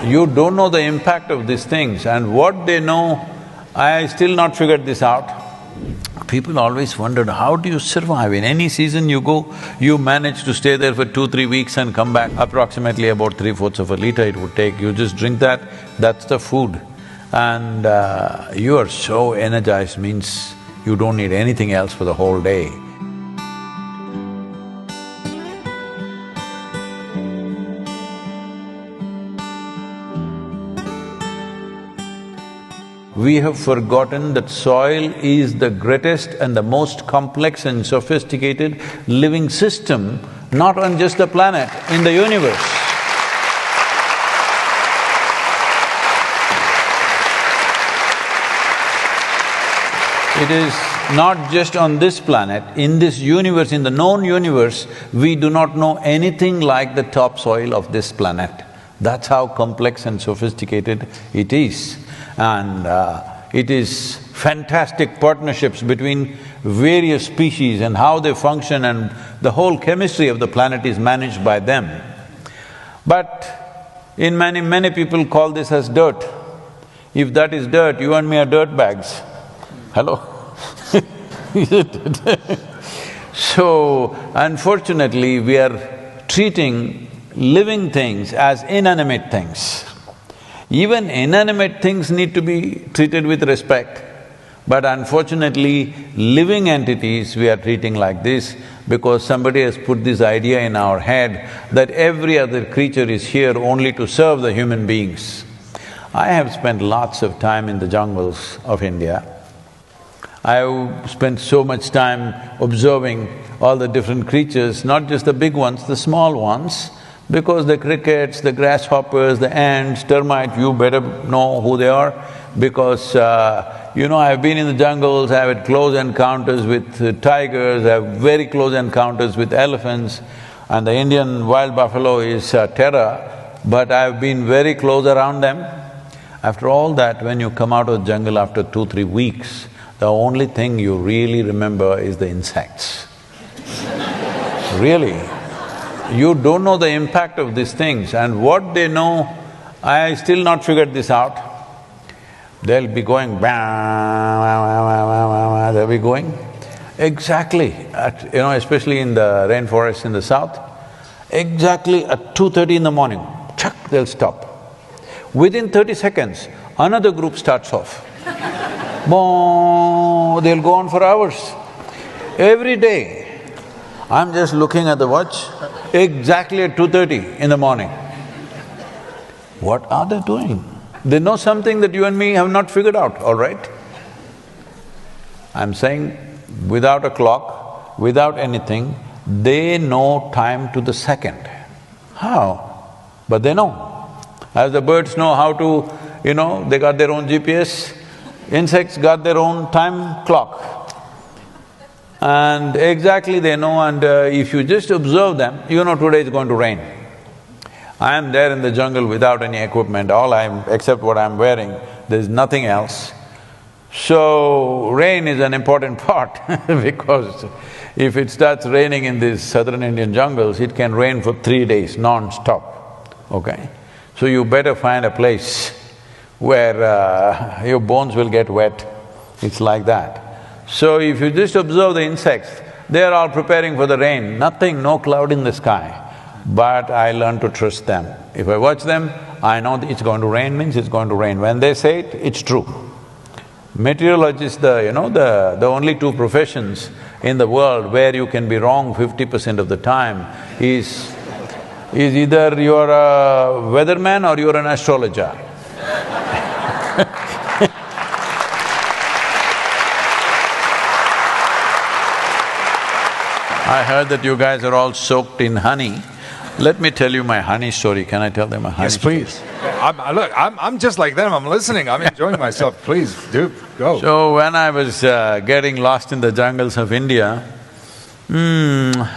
You don't know the impact of these things, and what they know, I still not figured this out. People always wondered, how do you survive? In any season you go, you manage to stay there for 2-3 weeks and come back. Approximately about 3/4 of a liter it would take. You just drink that, that's the food. And you are so energized, means you don't need anything else for the whole day. We have forgotten that soil is the greatest and the most complex and sophisticated living system, not on just the planet, in the universe. It is not just on this planet, in this universe, in the known universe, we do not know anything like the topsoil of this planet. That's how complex and sophisticated it is. And it is fantastic partnerships between various species and how they function, and the whole chemistry of the planet is managed by them. But in many people call this as dirt. If that is dirt, you and me are dirt bags. Hello? Isn't it? So, unfortunately, we are treating living things as inanimate things. Even inanimate things need to be treated with respect, but unfortunately, living entities we are treating like this because somebody has put this idea in our head that every other creature is here only to serve the human beings. I have spent lots of time in the jungles of India. I've spent so much time observing all the different creatures, not just the big ones, the small ones, because the crickets, the grasshoppers, the ants, termites, you better know who they are, because I've been in the jungles, I've had close encounters with tigers, I have very close encounters with elephants, and the Indian wild buffalo is terror, but I've been very close around them. After all that, when you come out of the jungle after 2-3 weeks, the only thing you really remember is the insects. Really. You don't know the impact of these things, and what they know, I still not figured this out. They'll be going they'll be going exactly at… especially in the rainforest in the south, exactly at 2:30 in the morning, chuck, they'll stop. Within 30 seconds, another group starts off. They'll go on for hours. Every day, I'm just looking at the watch, exactly at 2:30 in the morning. What are they doing? They know something that you and me have not figured out, all right? I'm saying without a clock, without anything, they know time to the second. How? But they know. As the birds know how to, they got their own GPS, insects got their own time clock. And exactly they know, and if you just observe them, today is going to rain. I am there in the jungle without any equipment, except what I'm wearing, there's nothing else. So, rain is an important part because if it starts raining in these southern Indian jungles, it can rain for 3 days non-stop, okay? So you better find a place where your bones will get wet, it's like that. So if you just observe the insects, they are all preparing for the rain, nothing, no cloud in the sky. But I learn to trust them. If I watch them, I know that it's going to rain means it's going to rain. When they say it, it's true. Meteorologists, the only two professions in the world where you can be wrong 50% of the time is either you're a weatherman or you're an astrologer. I heard that you guys are all soaked in honey. Let me tell you my honey story. Can I tell them a honey story? Yes, please. I'm just like them. I'm listening. I'm enjoying myself. Please, do, go. So when I was getting lost in the jungles of India, the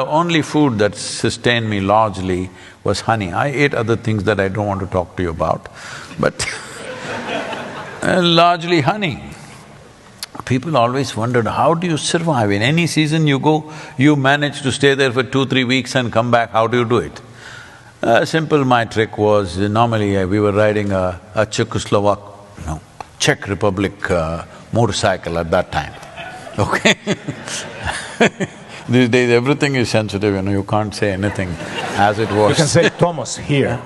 only food that sustained me largely was honey. I ate other things that I don't want to talk to you about, but largely honey. People always wondered, how do you survive? In any season you go, you manage to stay there for 2-3 weeks and come back, how do you do it? Simple, my trick was, normally we were riding a Czech Republic motorcycle at that time, okay? These days everything is sensitive, you can't say anything as it was. You can say Thomas here.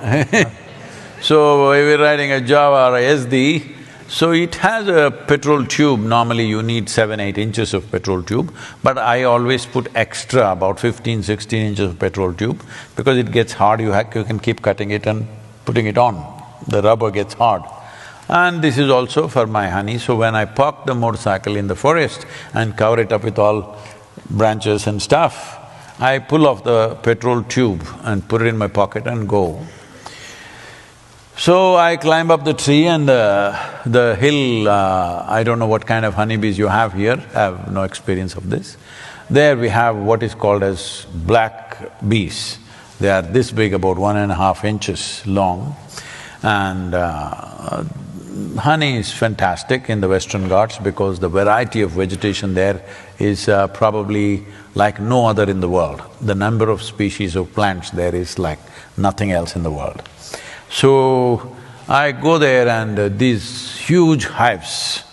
So, we were riding a Java or a SD, so it has a petrol tube. Normally you need 7–8 inches of petrol tube, but I always put extra, about 15–16 inches of petrol tube, because it gets hard, you can keep cutting it and putting it on. The rubber gets hard. And this is also for my honey, so when I park the motorcycle in the forest and cover it up with all branches and stuff, I pull off the petrol tube and put it in my pocket and go. So I climb up the tree and the hill, I don't know what kind of honeybees you have here, I have no experience of this. There we have what is called as black bees. They are this big, about 1.5 inches long, and honey is fantastic in the Western Ghats because the variety of vegetation there is probably like no other in the world. The number of species of plants there is like nothing else in the world. So, I go there and these huge hives,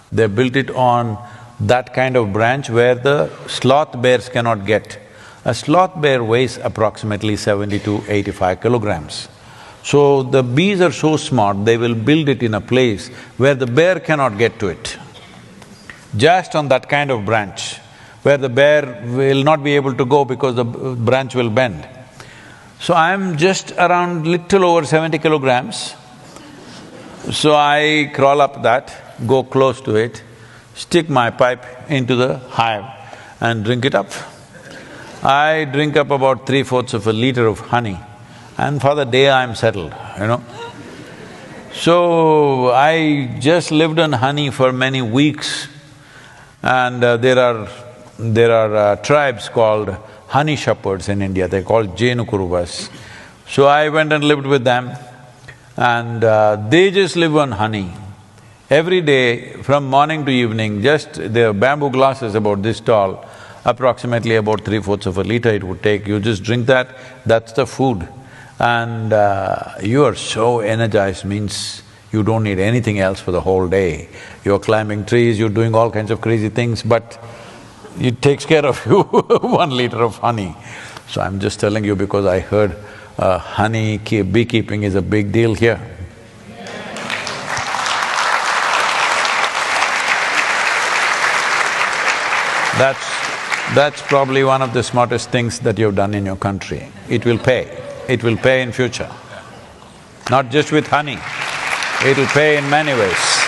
they built it on that kind of branch where the sloth bears cannot get. A sloth bear weighs approximately 70 to 85 kilograms. So, the bees are so smart, they will build it in a place where the bear cannot get to it. Just on that kind of branch, where the bear will not be able to go because the branch will bend. So I'm just around little over 70 kilograms. So I crawl up that, go close to it, stick my pipe into the hive and drink it up. I drink up about 3/4 of a liter of honey, and for the day I'm settled. So I just lived on honey for many weeks, and there are tribes called honey shepherds in India, they're called Jenukuruvas. So I went and lived with them, and they just live on honey. Every day, from morning to evening, just their bamboo glasses about this tall, approximately about 3/4 of a liter it would take, you just drink that, that's the food. And you are so energized, means you don't need anything else for the whole day. You're climbing trees, you're doing all kinds of crazy things, but it takes care of you 1 liter of honey. So I'm just telling you because I heard honey beekeeping is a big deal here. That's probably one of the smartest things that you've done in your country. It will pay. It will pay in future. Not just with honey, it'll pay in many ways.